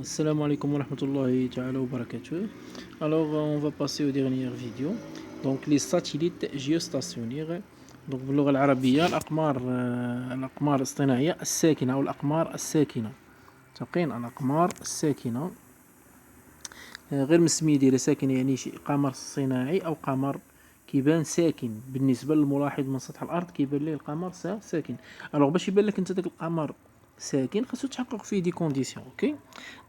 Assalamu alaikum wa rahmatullahi ta'ala wa barakatuh. Alors, on va passer aux dernières vidéos. Donc, les satellites géostationnaires. Donc, باللغة العربية الأقمار الاصطناعية الساكنة أو الأقمار الساكنة. تقين الأقمار الساكنة غير مسمية ديالها ساكنة، يعني شي قمر صناعي أو قمر كيبان ساكن بالنسبة للملاحظ من سطح الأرض، كيبان ليه القمر ساكن. ألوغ باش يبان لك أنت داك القمر ساكن خاصو تحقق فيه دي كونديسيون. اوكي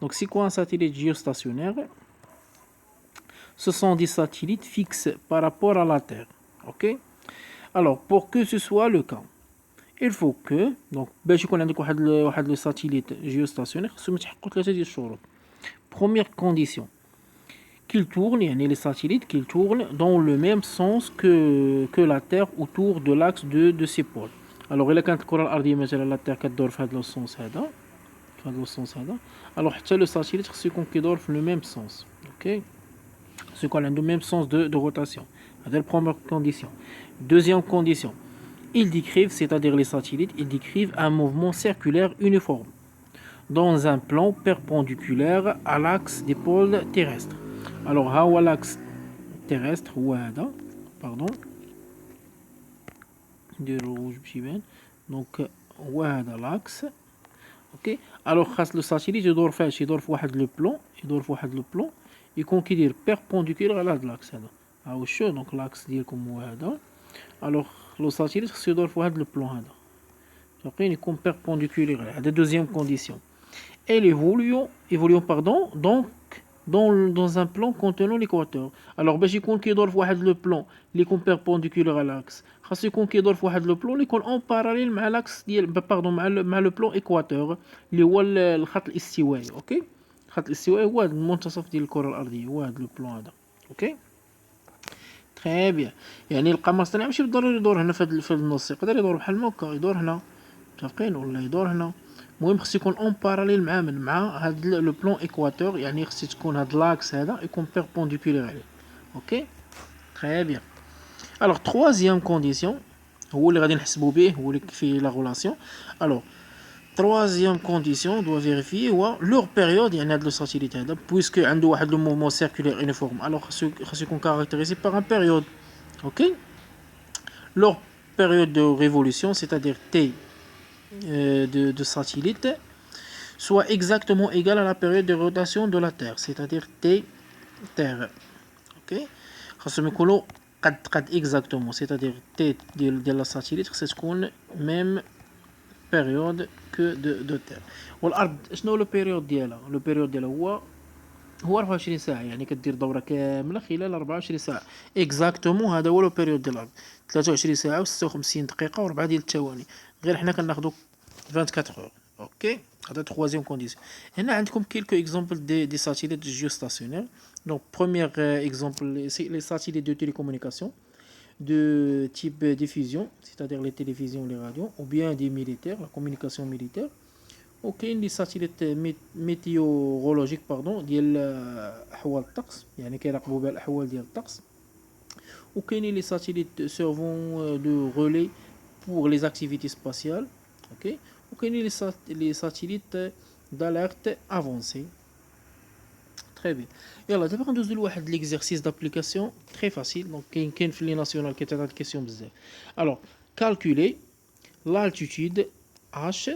دونك سي كوا ان ساتellite géostationnaire? Ce sont des satellites fixes par rapport à la Terre. Ok. Alors pour que ce soit le cas, il faut que donc باش يكون عندك واحد لو ساتيليت جيوستاسيونير خصهم يتحققوا ثلاثه ديال الشروط. Première condition, qu'ils tournent, يعني les satellites qu'ils tournent dans le même sens que la Terre autour de l'axe de ses pôles. Alors إلا كانت الكرة الأرضية مثلا لا تير كدور في هذا السونس هذا، في هذا السونس هذا، alors حتى لو ساتيليت خصو يكون كيدور في لو ميم سونس. اوكي خصو يكون عنده ميم سونس de rotation. هذا la première condition. Deuxième condition, ils décrivent, c'est-à-dire les satellites, ils décrivent un mouvement circulaire uniforme dans un plan perpendiculaire à l'axe des pôles terrestres. Alors ها هو l'axe terrestre هو هذا، باردون نديرو rouge باش يبان. دونك هو هذا l'axe. اوكي الوغ خاص لو ساتيليت يدور فاش يدور في واحد لو بلون، يدور في واحد لو بلون يكون كيدير بيربونديكولار على هاد لاكس هذا. ها هو شو دونك لاكس ديالكم هو هذا. الوغ لو ساتيليت خصو يدور في واحد لو بلون هذا، فاقين يكون بيربونديكولار. هذا دوزيام كونديسيون. Et l'évolution pardon donc dans un plan contenant l'équateur. Alors باش يكون كيدور في واحد لو بلون اللي يكون بيربونديكولار على لاكس، خاصو يكون كيدور في واحد لو بلون اللي يكون اون باراليل مع لاكس ديال باردون مع لو بلون ايكواتور اللي هو الخط الاستوائي. اوكي الخط الاستوائي هو هذا المنتصف ديال الكره الارضيه، هو هذا لو بلون هذا. اوكي تري بيان. يعني القمر الصناعي ماشي بالضروري يدور هنا في النص، يقدر يدور بحال هكا، يدور هنا متفقين ولا يدور هنا. المهم خص يكون اون باراليل مع هاد لو بلون ايكواتور، يعني خص تكون هاد لاكس هذا يكون بيربونديكولار عليه. اوكي تري بيان. الوغ تروازيام كونديسيون هو اللي غادي نحسبوا به، هو اللي فيه لا غولاسيون. الوغ troisième condition doit vérifier هو leur période، يعني هاد لو ساتيليت هذا بويسكو عنده واحد لو موفمون سيركولير يونيفورم، الوغ خصو يكون كاركتيريزي par un période. اوكي leur période de révolution, c'est-à-dire T de satellite, soit exactement égale à la période de rotation de la Terre, c'est-à-dire T Terre. Ok خاصهم يكونوا قد exactement، c'est-à-dire T ديال la satellite خصها تكون même période que de Terre. والأرض شنو لو بيريود ديالها؟ لو بيريود ديالها هو 24 ساعة، يعني كدير دورة كاملة خلال 24 ساعة اكزاكتومون. هذا هو لو بيريود ديال الأرض 23 ساعة و56 دقيقة و4 ديال الثواني، غير حنا كناخدو 24 اور. اوكي هذا troisième condition. هنا عندكم quelques exemples des satellites géostationnaires. Donc premier exemple, c'est les satellites de télécommunication de type diffusion, c'est-à-dire les télévisions, les radios, ou bien des militaires, la communication militaire. وكاين لي ساتيليت ميتيورولوجيك باردون ديال احوال الطقس، يعني كيراقبوا بها الاحوال ديال الطقس. وكاينين لي ساتيليت سيرفون دو رولي بور لي اكتيفيتي سباسيال. اوكي وكاينين لي ساتيليت داليرت افونسي. تري بيان. يلا دابا غندوزو لواحد ليكزارسيس دابليكاسيون تري فاسيل. دونك كاين في لي ناسيونال كيتعطى الكيسيون بزاف. الوغ calculer l'altitude h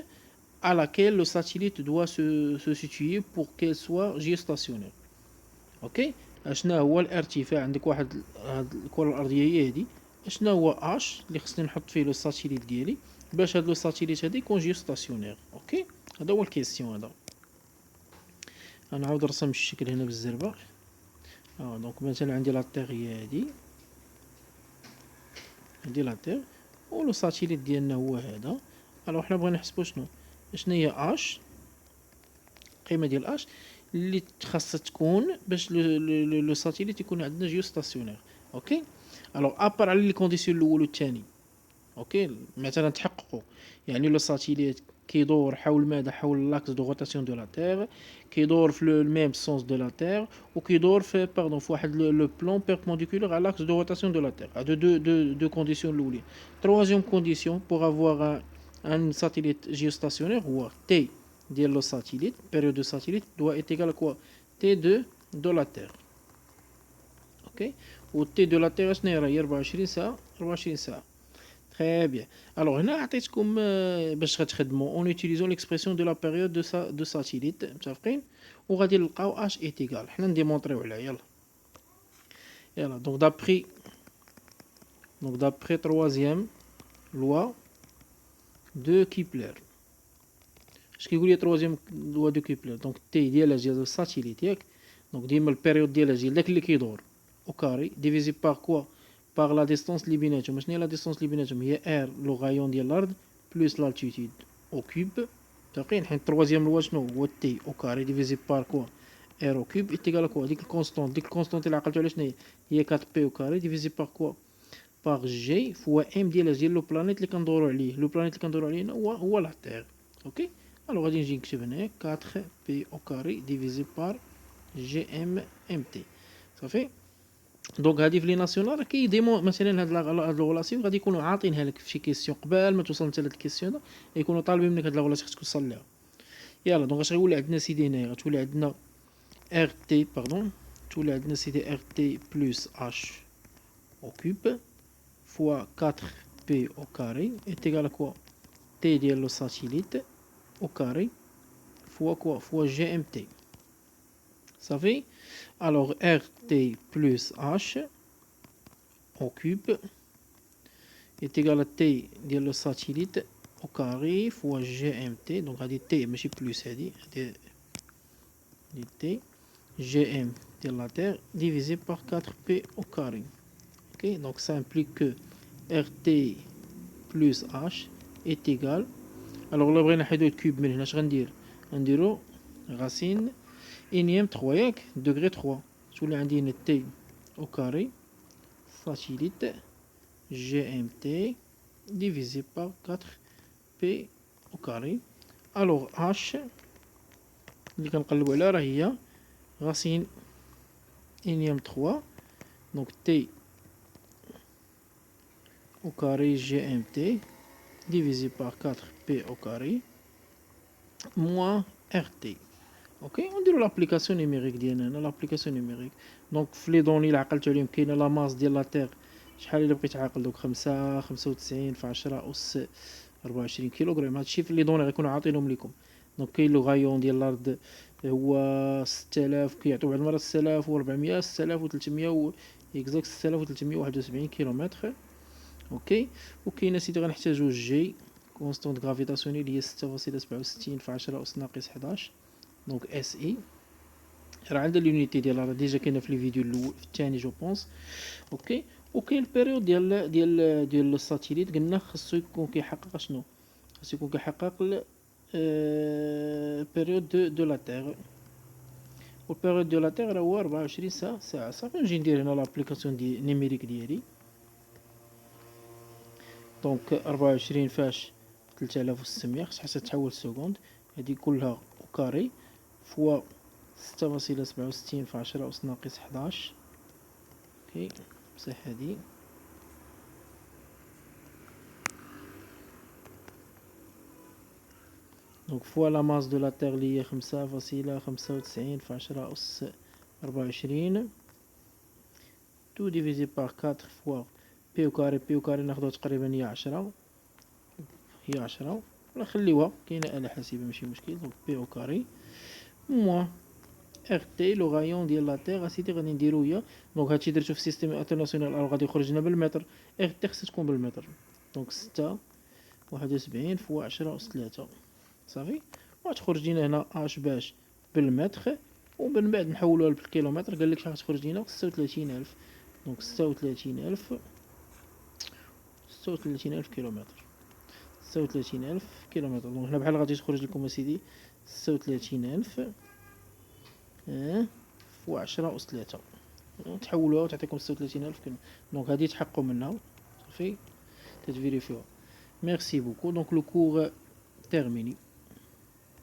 à laquelle le satellite doit se situer pour qu'elle soit géostationnaire. اوكي اشنا هو الارتفاع عندك واحد هاد الكره الارضيه هي هادي، اشنا هو اش اللي خصني نحط فيه لو ساتيليت ديالي باش هاد لو ساتيليت هادي يكون جيوستاسيونير. اوكي هذا هو الكيسيون هذا. انا عاود نرسم الشكل هنا بالزربه. دونك مثلا عندي لا تيغ هي هادي، عندي لا تيغ ولو ساتيليت ديالنا هو هذا. الوغ حنا بغينا نحسبو شنو هي اش، القيمه ديال اش اللي خاصها تكون باش لو ساتيليت يكون عندنا جيوستاسيونير. اوكي الوغ ابار على لي كونديسيون الاول والثاني. اوكي مثلا تحققوا، يعني لو ساتيليت كيدور حول ماذا؟ حول لاكس دو روتاسيون دو لا تير، كيدور في لو ميم سونس دو لا تير، وكيدور في باردون في واحد لو بلون بيربونديكولار على لاكس دو روتاسيون دو لا تير. هادو دو كونديسيون الاولين. troisième condition pour avoir un satellite géostationnaire هو T ديال لو ساتيليت période de satellite doit être égal à quoi T2 de la Terre. OK و T de la Terre شنو هي 24 ساعة 24 ساعة. Très bien. Alors هنا عطيتكم باش غتخدموا en utilisant l'expression de la période de satellite متفقين وغادي نلقاو h est égal حنا نديمونطريو عليها يلا donc d'après troisième loi de Kepler. اش كيقول لي troisième loi de Kepler donc t ديالها ديال الساتيليت ياك donc ديما البيريود ديالها ديال داك اللي كيدور au carré divisé par quoi par la distance اللي بيناتهم. شنو هي لا ديستونس اللي بيناتهم هي r لو غايون ديال الارض بلس لالتيتود au cube متفقين حيت troisième loi شنو هو t au carré divisé par quoi r au cube est égal à quoi ديك الكونستانت اللي عقلتو على شنو هي 4p au carré divisé par quoi par g fois m ديال لو بلانيت اللي كندورو عليه. لو بلانيت اللي كندورو عليه هو لا تير. اوكي الوغ غادي نجي نكتب هنا 4p au carré divisé par gm mt صافي. دونك هادي في لي ناسيونال كيديمون مثلا هاد لو غولاسيون غادي يكونوا عاطينها لك في شي كيسيون قبل ما توصل انت لهاد الكيسيون يكونوا طالبين منك هاد لو غولاسيون خصك توصل ليها. يلا دونك اش غيولي عندنا سيدي هنايا غتولي عندنا rt باردون تولي عندنا سيدي rt plus h au cube fois 4p au carré est égal à quoi t ديال لو ساتيليت au carré fois quoi fois gmt صافي. alors rt plus h au cube est égal à t ديال لو ساتيليت au carré fois gmt donc هادي t ماشي plus هادي t gm ديال لا terre divisé par 4p au carré. ok donc ça implique que rt plus h est égal alors là بغينا نحيدو الكوب من هنا اش غندير غنديرو racine énième 3 ياك degré 3 تولي عندي هنا t au carré satellite gmt divisé par 4p au carré. alors h اللي كنقلبو عليها راه هي racine énième 3 donc t au carré gmt divisé par 4p au carré moins rt. ok ونديرو لابليكاسيون نيميريك ديالنا هنا لابليكاسيون نيميريك دونك في لي دوني اللي عقلتو عليهم كاينه لا ماس ديال لا تير شحال الا بغيت عاقل دوك 95 في 10 اس 24 كيلوغرام. هادشي في لي دوني غيكونوا عاطينهم لكم. دونك كاين لو غايون ديال الارض هو 6000 كيعطيو بعض المرات 6400 6300 اكزاكت 6371 كيلومتر. اوكي وكاينه سيدي غنحتاجو جي كونستانت غرافيتاسيونيل هي 6.67 في 10 اس ناقص 11 دونك اس اي راه عندها لونيتي ديالها راه ديجا كاينه في الفيديو الاول في الثاني جو بونس. اوكي وكاين البيريود ديال الساتيليت قلنا خصو يكون كيحقق شنو خصو يكون كيحقق البيريود دو لا تير والبيريود دو لا تير هو 24 ساعه. صافي نجي ندير هنا لابليكاسيون دي نيميريك ديالي دونك 24 فاش 3600 خص حتى تحول سكوند هادي كلها او كاري فوا 6.67 في 10 أس ناقص 11. اوكي بصح هادي دونك فوا لا ماس دو لا تير لي هي 5.95 في 10 أس 24 تو ديفيزي بار 4 فوا بي او كاري ناخدوها تقريبا هي 10 ولا خليوها كاينه آلة حاسبة ماشي مشكل. دونك بي او كاري موان ار تي لو غايون ديال لا تير اسيدي غادي نديرو هي دونك هادشي درتو في السيستيم انترناسيونال الوغ غادي يخرج لنا بالمتر. ار تي خصها تكون بالمتر دونك 6.71 فوا 10 أس 3 صافي وغتخرج لينا هنا اش باش بالمتر ومن بعد نحولوها بالكيلومتر قال لك شحال غتخرج لينا 36000 دونك 36000 كيلومتر 36000 كيلومتر. دونك هنا بحال غادي تخرج لكم اسيدي 36000 فوا 10 أس 3 تحولوها وتعطيكم 36000 كيلو. دونك هادي تحققوا منها صافي تتفيريفيوها. ميرسي بوكو دونك لو كور تيرميني.